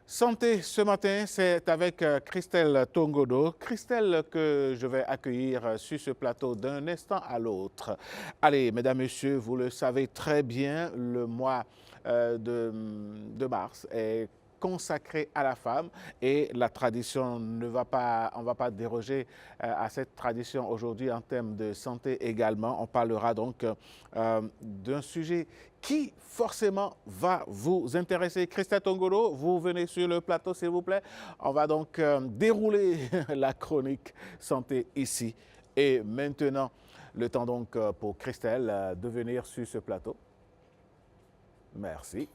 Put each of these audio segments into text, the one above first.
Santé ce matin, c'est avec Christelle Tongodo. Christelle que je vais accueillir sur ce plateau d'un instant à l'autre. Allez, mesdames, messieurs, vous le savez très bien, le mois de mars est consacré à la femme et la tradition ne va pas, on ne va pas déroger à cette tradition aujourd'hui en termes de santé également. On parlera donc d'un sujet qui forcément va vous intéresser. Christelle Tongodo, vous venez sur le plateau s'il vous plaît. On va donc dérouler la chronique santé ici et maintenant. Le temps donc pour Christelle de venir sur ce plateau. Merci.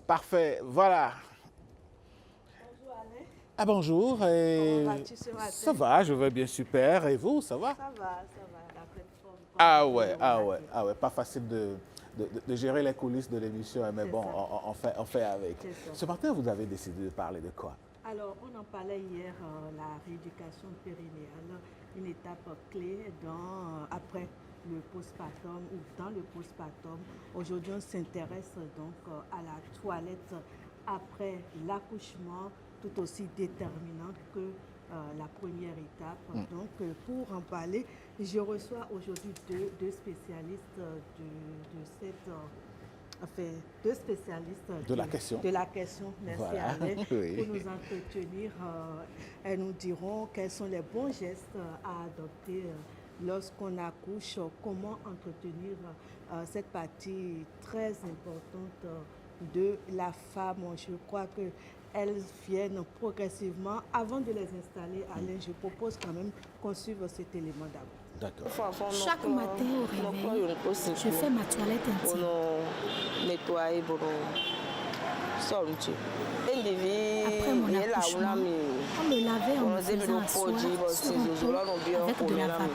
Parfait, voilà. Bonjour Alain. Ah bonjour. Comment vas-tu ce matin? Ça va, je vais bien super. Et vous, ça va? Ça va, la pleine forme. Ah ouais, pas facile de gérer les coulisses de l'émission, mais bon, on fait avec. Ce matin, vous avez décidé de parler de quoi? Alors, on en parlait hier, la rééducation périnéale, une étape clé après le postpartum ou dans le postpartum. Aujourd'hui, on s'intéresse donc à la toilette après l'accouchement, tout aussi déterminante que la première étape. Donc, pour en parler, je reçois aujourd'hui deux spécialistes deux spécialistes de la question. Merci voilà. Alain. Oui. Pour nous entretenir, elles nous diront quels sont les bons gestes à adopter lorsqu'on accouche, comment entretenir cette partie très importante de la femme. Je crois qu'elles viennent progressivement. Avant de les installer, Alain, je propose quand même qu'on suive cet élément d'abord. D'accord. Chaque matin au réveil, je fais ma toilette intime. Après mon accouchement, on me lavait en me faisant asseoir sur un pot avec de la vapeur.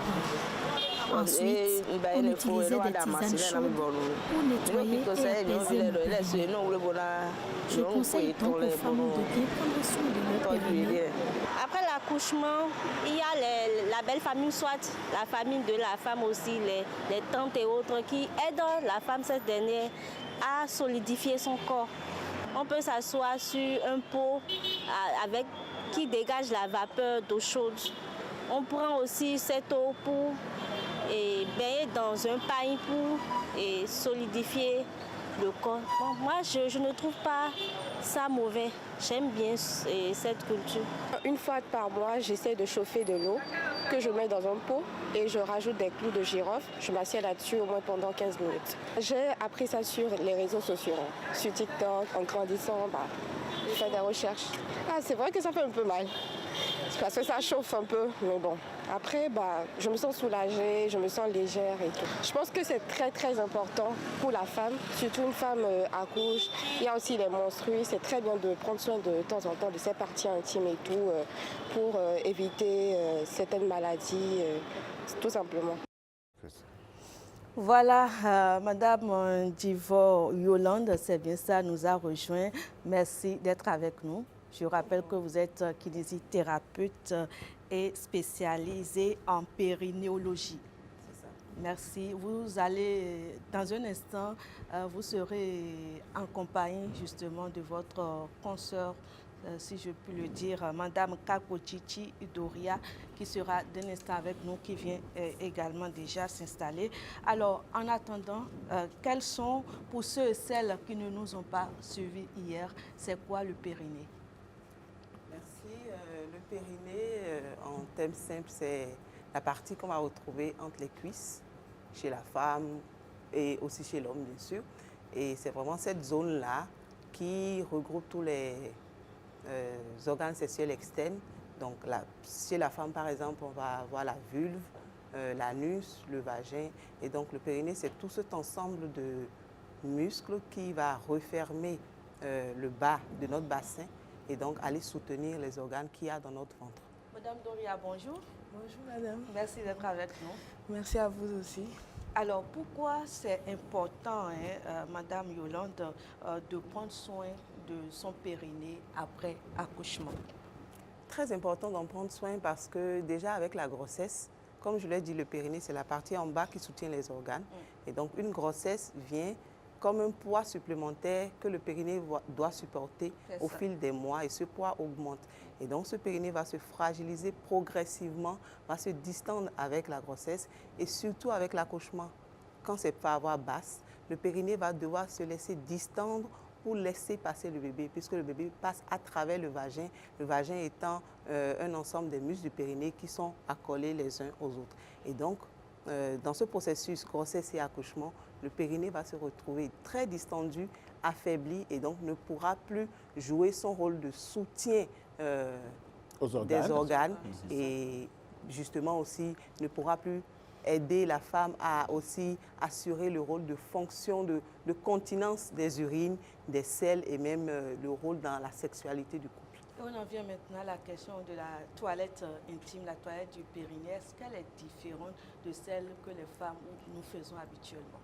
Ensuite, on utilisait des tisanes chaudes pour nettoyer et apaiser mon périnée. Je conseille donc aux femmes de bien prendre soin de leur périnée. Après l'accouchement, il y a la belle famille, soit la famille de la femme aussi, les tantes et autres qui aident la femme, cette dernière, à solidifier son corps. On peut s'asseoir sur un pot qui dégage la vapeur d'eau chaude. On prend aussi cette eau pour baigner dans un paille pour solidifier le corps. Bon, moi, je ne trouve pas ça mauvais. J'aime bien cette culture. Une fois par mois, j'essaie de chauffer de l'eau que je mets dans un pot et je rajoute des clous de girofle. Je m'assieds là-dessus au moins pendant 15 minutes. J'ai appris ça sur les réseaux sociaux, sur TikTok. En grandissant, je fais des recherches. C'est vrai que ça fait un peu mal. Parce que ça chauffe un peu, mais bon. Après, je me sens soulagée, je me sens légère et tout. Je pense que c'est très très important pour la femme, surtout une femme accouche. Il y a aussi les menstrues, c'est très bien de prendre soin de temps en temps de ses parties intimes et tout pour éviter certaines maladies, tout simplement. Voilà, Madame Divo Yolande, c'est bien ça, nous a rejoint. Merci d'être avec nous. Je rappelle que vous êtes kinésithérapeute et spécialisée en périnéologie. C'est ça. Merci. Vous allez, dans un instant, vous serez en compagnie justement de votre consoeur, si je puis le dire, Madame Kakochichi Doria, qui sera d'un instant avec nous, qui vient également déjà s'installer. Alors, en attendant, quels sont, pour ceux et celles qui ne nous ont pas suivis hier, c'est quoi le périnée? Merci. Le périnée, en termes simples, c'est la partie qu'on va retrouver entre les cuisses, chez la femme et aussi chez l'homme, bien sûr. Et c'est vraiment cette zone-là qui regroupe tous les organes sexuels externes. Donc, chez la femme, par exemple, on va avoir la vulve, l'anus, le vagin. Et donc, le périnée, c'est tout cet ensemble de muscles qui va refermer le bas de notre bassin et donc aller soutenir les organes qu'il y a dans notre ventre. Madame Doria, bonjour. Bonjour madame. Merci d'être avec nous. Merci à vous aussi. Alors pourquoi c'est important, Madame Yolande, de prendre soin de son périnée après accouchement? Très important d'en prendre soin parce que déjà avec la grossesse, comme je l'ai dit, le périnée, c'est la partie en bas qui soutient les organes. Et donc, une grossesse vient comme un poids supplémentaire que le périnée doit supporter au fil des mois et ce poids augmente. Et donc, ce périnée va se fragiliser progressivement, va se distendre avec la grossesse et surtout avec l'accouchement. Quand c'est par voie basse, le périnée va devoir se laisser distendre pour laisser passer le bébé, puisque le bébé passe à travers le vagin étant un ensemble des muscles du périnée qui sont accolés les uns aux autres. Et donc, dans ce processus grossesse et accouchement, le périnée va se retrouver très distendu, affaibli et donc ne pourra plus jouer son rôle de soutien des organes et justement aussi ne pourra plus aider la femme à aussi assurer le rôle de fonction de continence des urines, des selles et même le rôle dans la sexualité du couple. On en vient maintenant à la question de la toilette intime, la toilette du périnée. Est-ce qu'elle est différente de celle que les femmes nous faisons habituellement?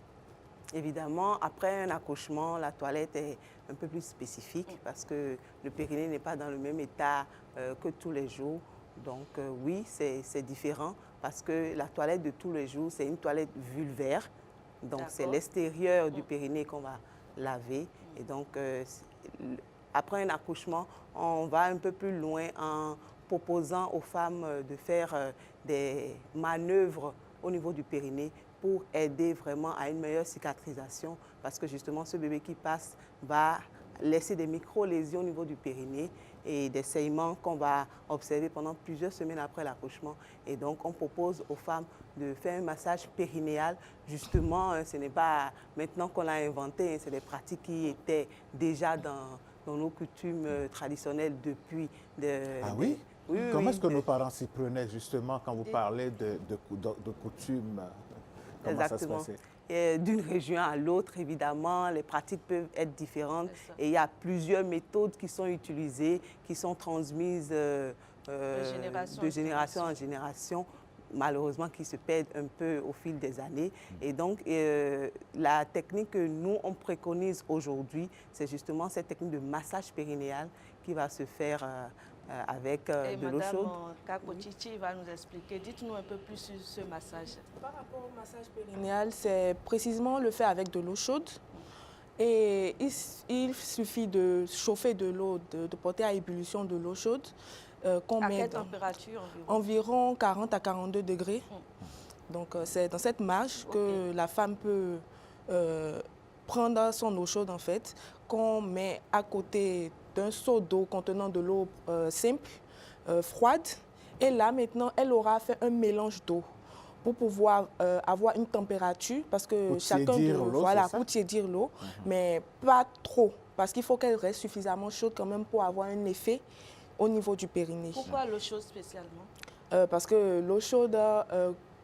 Évidemment, après un accouchement, la toilette est un peu plus spécifique parce que le périnée n'est pas dans le même état que tous les jours. Donc oui, c'est différent parce que la toilette de tous les jours, c'est une toilette vulvaire. Donc c'est l'extérieur du périnée qu'on va laver. Et donc après un accouchement, on va un peu plus loin en proposant aux femmes de faire des manœuvres au niveau du périnée pour aider vraiment à une meilleure cicatrisation parce que justement ce bébé qui passe va laisser des micro-lésions au niveau du périnée et des saignements qu'on va observer pendant plusieurs semaines après l'accouchement. Et donc on propose aux femmes de faire un massage périnéal. Justement, ce n'est pas maintenant qu'on l'a inventé, c'est des pratiques qui étaient déjà dans nos coutumes traditionnelles depuis. Oui, comment est-ce que nos parents s'y prenaient justement quand vous parlez de coutumes? Comment Exactement. ça se passait? D'une région à l'autre, évidemment, les pratiques peuvent être différentes et il y a plusieurs méthodes qui sont utilisées, qui sont transmises de génération en génération, malheureusement qui se perdent un peu au fil des années. Et donc, la technique que nous, on préconise aujourd'hui, c'est justement cette technique de massage périnéal qui va se faire avec de l'eau chaude. Madame Kakochichi va nous expliquer. Dites-nous un peu plus sur ce massage. Par rapport au massage périnéal, c'est précisément le faire avec de l'eau chaude. Et il suffit de chauffer de l'eau, de porter à ébullition de l'eau chaude. À quelle température environ 40 à 42 degrés. Donc c'est dans cette marge que la femme peut prendre son eau chaude en fait, qu'on met à côté d'un seau d'eau contenant de l'eau simple, froide. Et là maintenant, elle aura fait un mélange d'eau pour pouvoir avoir une température, parce que pour chacun tiédir l'eau, voilà, pour tiédir l'eau, mais pas trop, parce qu'il faut qu'elle reste suffisamment chaude quand même pour avoir un effet au niveau du périnée. Pourquoi l'eau chaude spécialement? Parce que l'eau chaude,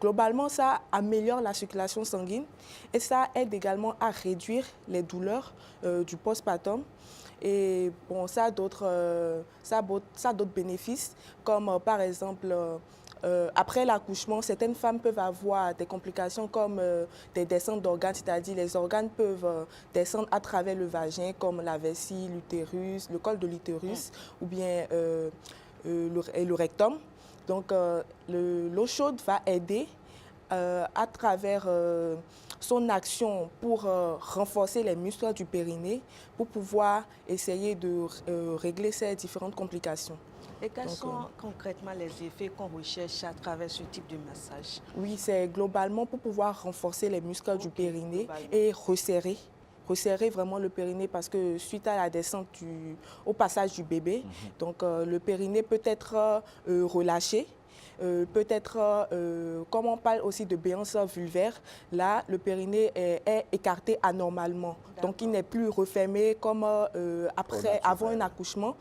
globalement, ça améliore la circulation sanguine et ça aide également à réduire les douleurs du postpartum. Et bon, ça a d'autres bénéfices, comme par exemple, après l'accouchement, certaines femmes peuvent avoir des complications comme des descentes d'organes, c'est-à-dire les organes peuvent descendre à travers le vagin, comme la vessie, l'utérus, le col de l'utérus, ou bien le rectum. Donc, l'eau chaude va aider à travers son action pour renforcer les muscles du périnée, pour pouvoir essayer de régler ces différentes complications. Et quels sont concrètement les effets qu'on recherche à travers ce type de massage? Oui, c'est globalement pour pouvoir renforcer les muscles du périnée et resserrer vraiment le périnée, parce que suite à la descente au passage du bébé, donc le périnée peut être relâché. Peut-être, comme on parle aussi de béance vulvaire, là, le périnée est écarté anormalement. Donc, il n'est plus refermé comme avant un accouchement.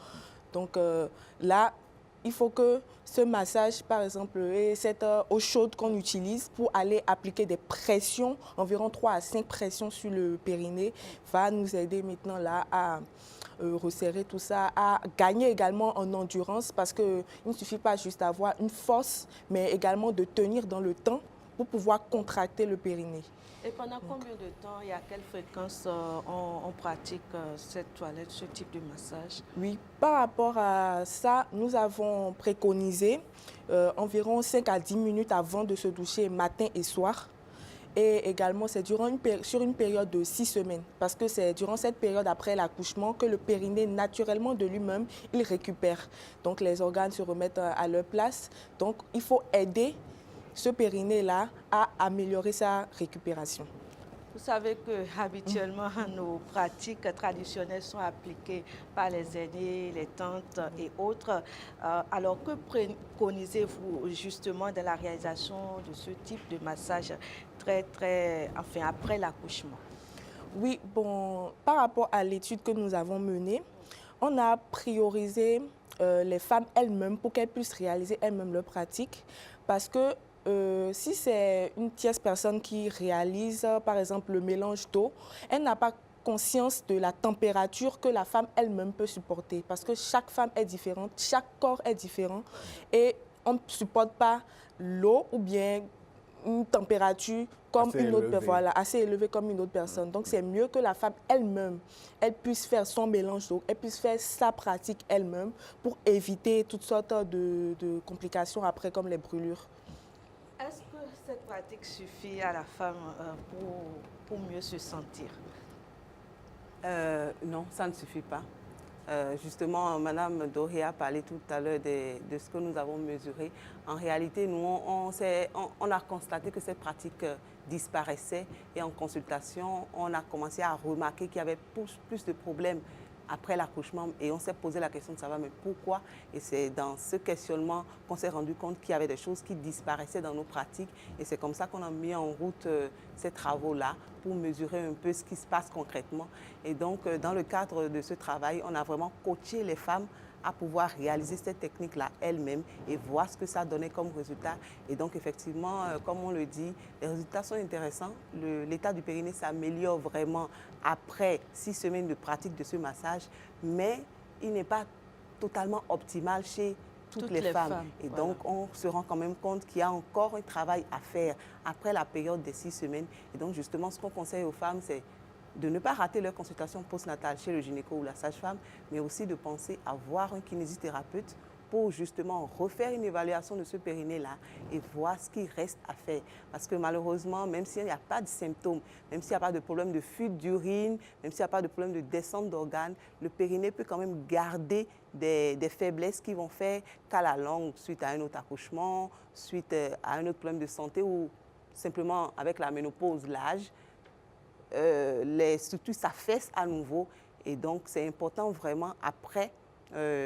Donc, là, il faut que ce massage, par exemple, et cette eau chaude qu'on utilise pour aller appliquer des pressions, environ 3 à 5 pressions sur le périnée, va nous aider maintenant là à resserrer tout ça, à gagner également en endurance, parce qu'il ne suffit pas juste d'avoir une force, mais également de tenir dans le temps pour pouvoir contracter le périnée. Et pendant combien de temps et à quelle fréquence on pratique cette toilette, ce type de massage? Oui, par rapport à ça, nous avons préconisé environ 5 à 10 minutes avant de se doucher matin et soir. Et également, c'est sur une période de 6 semaines, parce que c'est durant cette période après l'accouchement que le périnée, naturellement de lui-même, il récupère. Donc les organes se remettent à leur place. Donc il faut aider ce périnée-là à améliorer sa récupération. Vous savez que habituellement nos pratiques traditionnelles sont appliquées par les aînés, les tantes et autres. Alors que préconisez-vous justement dans la réalisation de ce type de massage après l'accouchement? Oui, bon, par rapport à l'étude que nous avons menée, on a priorisé les femmes elles-mêmes pour qu'elles puissent réaliser elles-mêmes leur pratique, parce que si c'est une tierce personne qui réalise, par exemple, le mélange d'eau, elle n'a pas conscience de la température que la femme elle-même peut supporter. Parce que chaque femme est différente, chaque corps est différent. Et on ne supporte pas l'eau ou bien une température comme une autre personne, voilà, assez élevée comme une autre personne. Donc c'est mieux que la femme elle-même, elle puisse faire son mélange d'eau, elle puisse faire sa pratique elle-même pour éviter toutes sortes de complications après, comme les brûlures. Est-ce que cette pratique suffit à la femme pour mieux se sentir? Non, ça ne suffit pas. Justement, Madame Doré a parlé tout à l'heure de ce que nous avons mesuré. En réalité, nous, on a constaté que cette pratique disparaissait et en consultation, on a commencé à remarquer qu'il y avait plus de problèmes après l'accouchement et on s'est posé la question de savoir mais pourquoi, et c'est dans ce questionnement qu'on s'est rendu compte qu'il y avait des choses qui disparaissaient dans nos pratiques et c'est comme ça qu'on a mis en route ces travaux-là pour mesurer un peu ce qui se passe concrètement. Et donc dans le cadre de ce travail, on a vraiment coaché les femmes à pouvoir réaliser cette technique-là elles-mêmes et voir ce que ça donnait comme résultat. Et donc, effectivement, comme on le dit, les résultats sont intéressants. L'état du périnée s'améliore vraiment après 6 semaines de pratique de ce massage, mais il n'est pas totalement optimal chez toutes les femmes. Et voilà. Donc, on se rend quand même compte qu'il y a encore un travail à faire après la période des 6 semaines. Et donc, justement, ce qu'on conseille aux femmes, c'est de ne pas rater leur consultation postnatale chez le gynéco ou la sage-femme, mais aussi de penser à voir un kinésithérapeute pour justement refaire une évaluation de ce périnée-là et voir ce qui reste à faire. Parce que malheureusement, même s'il n'y a pas de symptômes, même s'il n'y a pas de problème de fuite d'urine, même s'il n'y a pas de problème de descente d'organes, le périnée peut quand même garder des faiblesses qui vont faire qu'à la longue, suite à un autre accouchement, suite à un autre problème de santé ou simplement avec la ménopause, l'âge, les structures s'affaissent à nouveau et donc c'est important vraiment après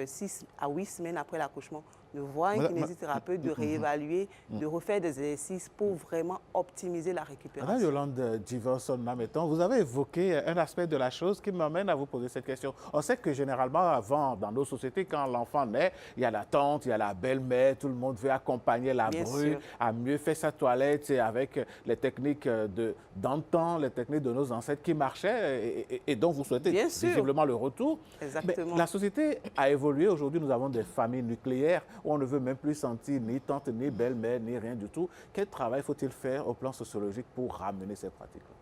6 à 8 semaines après l'accouchement de voir un kinésithérapeute, de réévaluer, de refaire des exercices pour vraiment optimiser la récupération. Madame Yolande Diverson-Nameton, vous avez évoqué un aspect de la chose qui m'amène à vous poser cette question. On sait que généralement, avant, dans nos sociétés, quand l'enfant naît, il y a la tante, il y a la belle-mère, tout le monde veut accompagner la bru à mieux faire sa toilette avec les techniques d'antan, les techniques de nos ancêtres qui marchaient et dont vous souhaitez visiblement le retour. Exactement. Mais la société a évolué. Aujourd'hui, nous avons des familles nucléaires où on ne veut même plus sentir ni tante, ni belle-mère, ni rien du tout. Quel travail faut-il faire au plan sociologique pour ramener ces pratiques-là?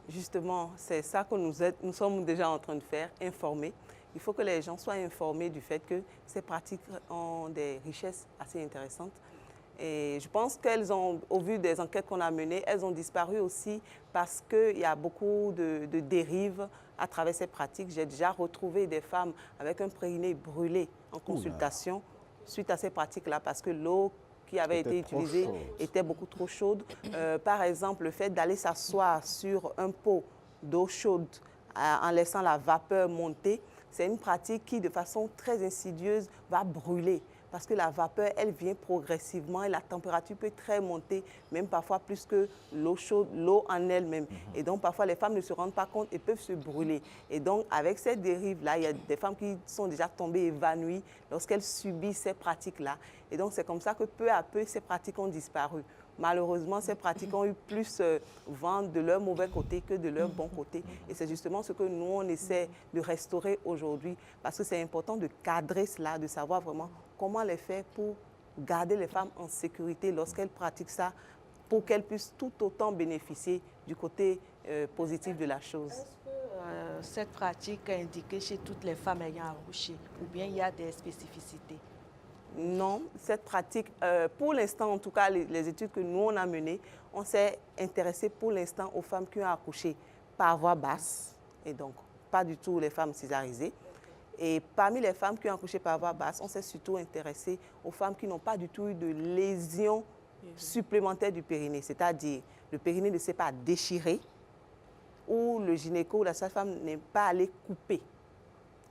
Justement, c'est ça que nous sommes déjà en train de faire, informer. Il faut que les gens soient informés du fait que ces pratiques ont des richesses assez intéressantes. Et je pense qu'elles ont, au vu des enquêtes qu'on a menées, elles ont disparu aussi parce qu'il y a beaucoup de dérives à travers ces pratiques. J'ai déjà retrouvé des femmes avec un périnée brûlé en consultation suite à ces pratiques-là parce que l'eau qui avait été utilisée était beaucoup trop chaude. Par exemple, le fait d'aller s'asseoir sur un pot d'eau chaude en laissant la vapeur monter, c'est une pratique qui, de façon très insidieuse, va brûler. Parce que la vapeur, elle vient progressivement et la température peut très monter, même parfois plus que l'eau chaude, l'eau en elle-même. Et donc, parfois, les femmes ne se rendent pas compte et peuvent se brûler. Et donc, avec cette dérive-là, il y a des femmes qui sont déjà tombées évanouies lorsqu'elles subissent ces pratiques-là. Et donc, c'est comme ça que peu à peu, ces pratiques ont disparu. Malheureusement, ces pratiques ont eu plus vent de leur mauvais côté que de leur bon côté. Et c'est justement ce que nous, on essaie de restaurer aujourd'hui. Parce que c'est important de cadrer cela, de savoir vraiment comment les faire pour garder les femmes en sécurité lorsqu'elles pratiquent ça pour qu'elle puisse tout autant bénéficier du côté positif de la chose. Est-ce que cette pratique est indiquée chez toutes les femmes ayant accouché ou bien il y a des spécificités? Non, cette pratique, pour l'instant en tout cas, les études que nous on a menées, on s'est intéressé pour l'instant aux femmes qui ont accouché par voie basse, et donc pas du tout les femmes césarisées. Et parmi les femmes qui ont accouché par voie basse, on s'est surtout intéressé aux femmes qui n'ont pas du tout eu de lésions supplémentaires du périnée, c'est-à-dire le périnée ne s'est pas déchiré ou le gynéco ou la sage-femme n'est pas allé couper.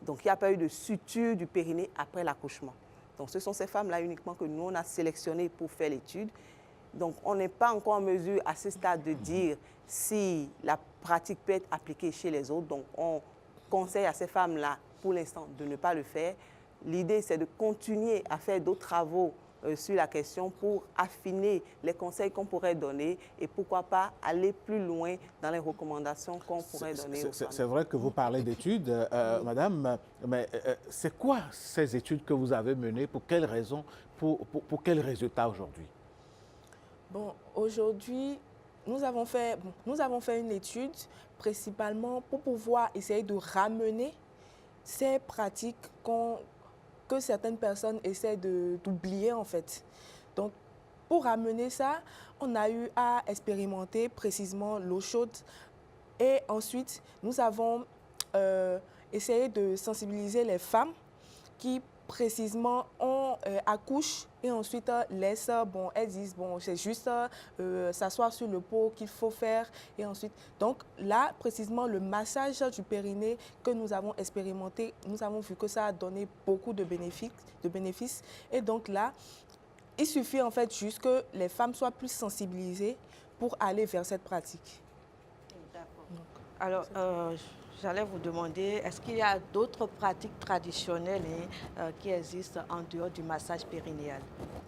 Donc il n'y a pas eu de suture du périnée après l'accouchement. Donc ce sont ces femmes-là uniquement que nous on a sélectionnées pour faire l'étude. Donc on n'est pas encore en mesure à ce stade de dire si la pratique peut être appliquée chez les autres. Donc on conseille à ces femmes-là pour l'instant de ne pas le faire. L'idée c'est de continuer à faire d'autres travaux sur la question pour affiner les conseils qu'on pourrait donner et pourquoi pas aller plus loin dans les recommandations qu'on pourrait donner aux femmes. C'est vrai que vous parlez d'études, madame, mais c'est quoi ces études que vous avez menées? Pour quelles raisons? Pour quels résultats aujourd'hui? Bon, aujourd'hui, nous avons fait une étude principalement pour pouvoir essayer de ramener ces pratiques que certaines personnes essaient d'oublier en fait. Donc, pour ramener ça, on a eu à expérimenter précisément l'eau chaude et ensuite, nous avons essayé de sensibiliser les femmes qui précisément accouchent et ensuite laissent, bon, elles disent, bon, c'est juste s'asseoir sur le pot qu'il faut faire et ensuite, donc là, précisément, le massage du périnée que nous avons expérimenté, nous avons vu que ça a donné beaucoup de bénéfices et donc là, il suffit en fait juste que les femmes soient plus sensibilisées pour aller vers cette pratique. Alors, j'allais vous demander, est-ce qu'il y a d'autres pratiques traditionnelles qui existent en dehors du massage périnéal?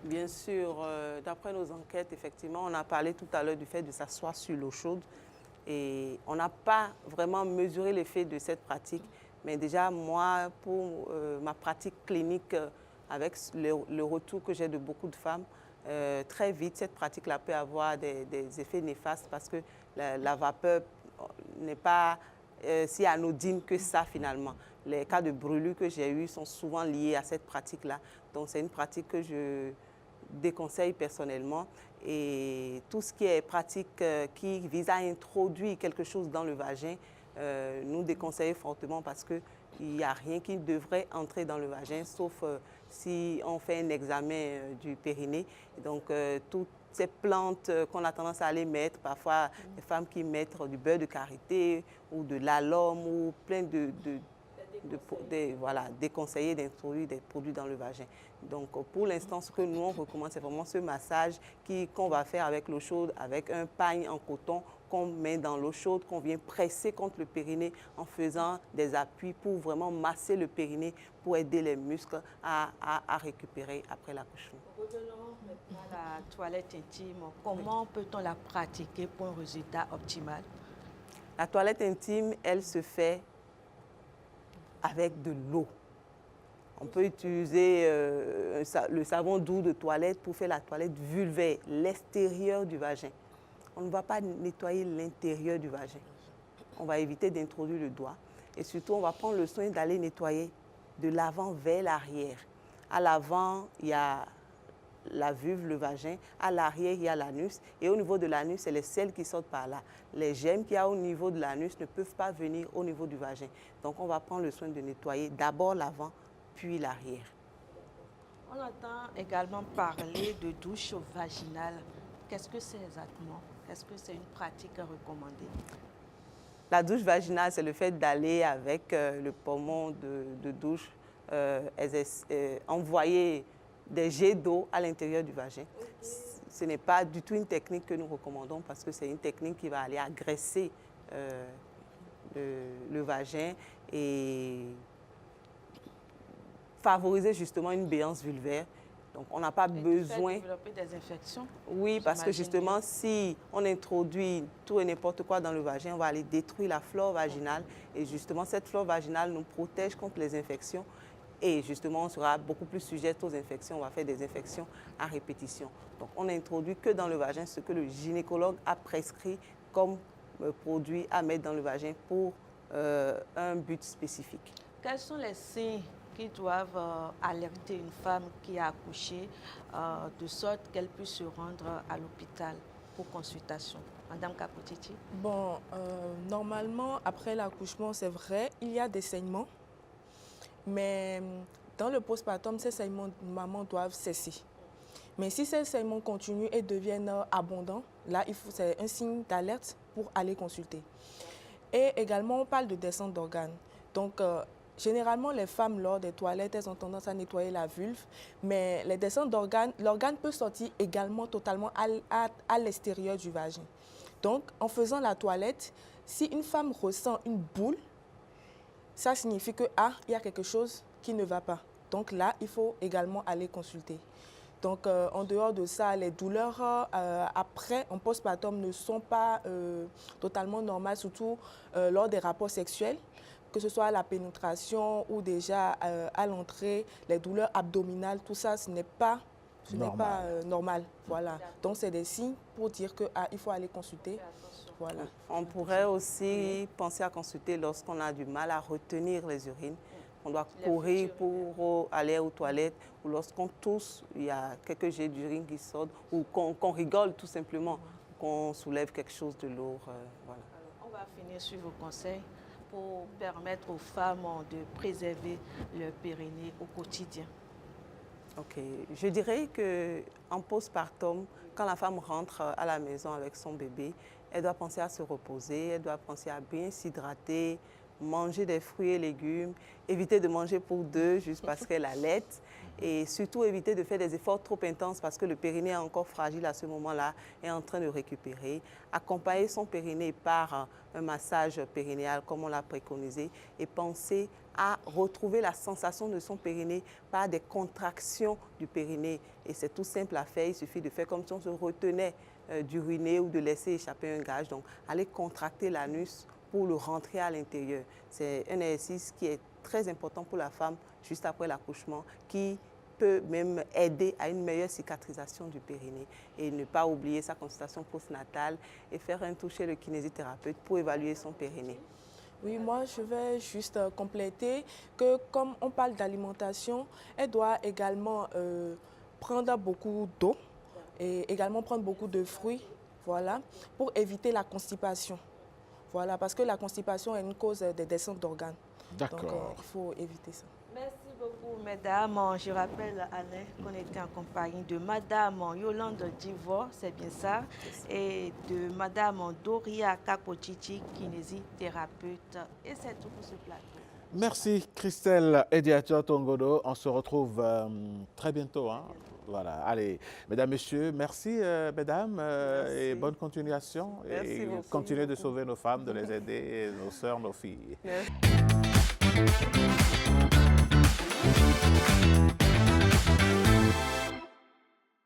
Bien sûr, d'après nos enquêtes, effectivement, on a parlé tout à l'heure du fait de s'asseoir sur l'eau chaude et on n'a pas vraiment mesuré l'effet de cette pratique. Mais déjà, moi, pour ma pratique clinique, avec le retour que j'ai de beaucoup de femmes, très vite, cette pratique-là peut avoir des effets néfastes parce que la vapeur n'est pas si anodine que ça finalement. Les cas de brûlure que j'ai eus sont souvent liés à cette pratique-là. Donc c'est une pratique que je déconseille personnellement. Et tout ce qui est pratique qui vise à introduire quelque chose dans le vagin, nous déconseillons fortement parce qu'il n'y a rien qui devrait entrer dans le vagin, sauf si on fait un examen du périnée. Donc toutes ces plantes qu'on a tendance à aller mettre, parfois les femmes qui mettent du beurre de karité ou de l'alum ou plein voilà, déconseiller d'introduire des produits dans le vagin. Donc pour l'instant, ce que nous on recommande, c'est vraiment ce massage qu'on va faire avec l'eau chaude, avec un pagne en coton qu'on met dans l'eau chaude, qu'on vient presser contre le périnée en faisant des appuis pour vraiment masser le périnée pour aider les muscles à récupérer après l'accouchement. Revenons maintenant à la toilette intime. Comment peut-on la pratiquer pour un résultat optimal? La toilette intime, elle se fait avec de l'eau. On peut utiliser le savon doux de toilette pour faire la toilette vulvaire, l'extérieur du vagin. On ne va pas nettoyer l'intérieur du vagin. On va éviter d'introduire le doigt. Et surtout, on va prendre le soin d'aller nettoyer de l'avant vers l'arrière. À l'avant, il y a la vulve, le vagin. À l'arrière, il y a l'anus. Et au niveau de l'anus, c'est les selles qui sortent par là. Les germes qu'il y a au niveau de l'anus ne peuvent pas venir au niveau du vagin. Donc, on va prendre le soin de nettoyer d'abord l'avant, puis l'arrière. On entend également parler de douche vaginale. Qu'est-ce que c'est exactement? Est-ce que c'est une pratique recommandée? La douche vaginale, c'est le fait d'aller avec le poumon de douche, envoyer des jets d'eau à l'intérieur du vagin. Okay. Ce n'est pas du tout une technique que nous recommandons parce que c'est une technique qui va aller agresser le vagin et favoriser justement une béance vulvaire. Donc, on n'a pas besoin... développer des infections? Oui, parce que justement, si on introduit tout et n'importe quoi dans le vagin, on va aller détruire la flore vaginale. Et justement, cette flore vaginale nous protège contre les infections Et justement, on sera beaucoup plus sujette aux infections. On va faire des infections à répétition. Donc, on n'introduit que dans le vagin ce que le gynécologue a prescrit comme produit à mettre dans le vagin pour un but spécifique. Quels sont les signes qui doivent alerter une femme qui a accouché de sorte qu'elle puisse se rendre à l'hôpital pour consultation? Madame Kapotiti. Bon, normalement, après l'accouchement, c'est vrai, il y a des saignements. Mais dans le postpartum, ces saignements de maman doivent cesser. Mais si ces saignements continuent et deviennent abondants, là, c'est un signe d'alerte pour aller consulter. Et également, on parle de descente d'organes. Donc, généralement, les femmes, lors des toilettes, elles ont tendance à nettoyer la vulve. Mais les descentes d'organes, l'organe peut sortir également totalement à l'extérieur du vagin. Donc, en faisant la toilette, si une femme ressent une boule, ça signifie que il y a quelque chose qui ne va pas. Donc là, il faut également aller consulter. Donc, en dehors de ça, les douleurs après, en postpartum, ne sont pas totalement normales, surtout lors des rapports sexuels, que ce soit à la pénétration ou déjà à l'entrée, les douleurs abdominales, tout ça, ce n'est pas normal. Voilà. Donc, c'est des signes pour dire qu'il faut aller consulter. Voilà. On pourrait aussi penser à consulter lorsqu'on a du mal à retenir les urines. On doit courir pour aller aux toilettes, ou lorsqu'on tousse, il y a quelques jets d'urine qui sortent, ou qu'on rigole tout simplement, qu'on soulève quelque chose de lourd. Voilà. Alors, on va finir sur vos conseils pour permettre aux femmes de préserver leur périnée au quotidien. Ok, je dirais qu'en postpartum, quand la femme rentre à la maison avec son bébé, elle doit penser à se reposer, elle doit penser à bien s'hydrater, manger des fruits et légumes, éviter de manger pour deux juste parce qu'elle allaite et surtout éviter de faire des efforts trop intenses parce que le périnée est encore fragile à ce moment-là, est en train de récupérer. Accompagner son périnée par un massage périnéal comme on l'a préconisé et penser à retrouver la sensation de son périnée par des contractions du périnée. Et c'est tout simple à faire, il suffit de faire comme si on se retenait d'uriner ou de laisser échapper un gage. Donc, aller contracter l'anus pour le rentrer à l'intérieur. C'est un exercice qui est très important pour la femme juste après l'accouchement, qui peut même aider à une meilleure cicatrisation du périnée. Et ne pas oublier sa consultation postnatale et faire un tour chez le kinésithérapeute pour évaluer son périnée. Oui, moi, je vais juste compléter que comme on parle d'alimentation, elle doit également prendre beaucoup d'eau et également prendre beaucoup de fruits, voilà, pour éviter la constipation. Voilà, parce que la constipation est une cause des descentes d'organes. D'accord. Donc, il faut éviter ça. Merci beaucoup, mesdames. Je rappelle, Alain, qu'on était en compagnie de madame Yolande Divor, c'est bien ça, et de madame Doria Kapotiti, kinésithérapeute. Et c'est tout pour ce plateau. Merci, Christelle Ediator Tongodo. On se retrouve très bientôt. Hein. Voilà. Allez, mesdames, messieurs, merci, mesdames, merci. Et bonne continuation. Merci, et merci continuez beaucoup. De sauver nos femmes, de les aider, nos sœurs, nos filles. Merci.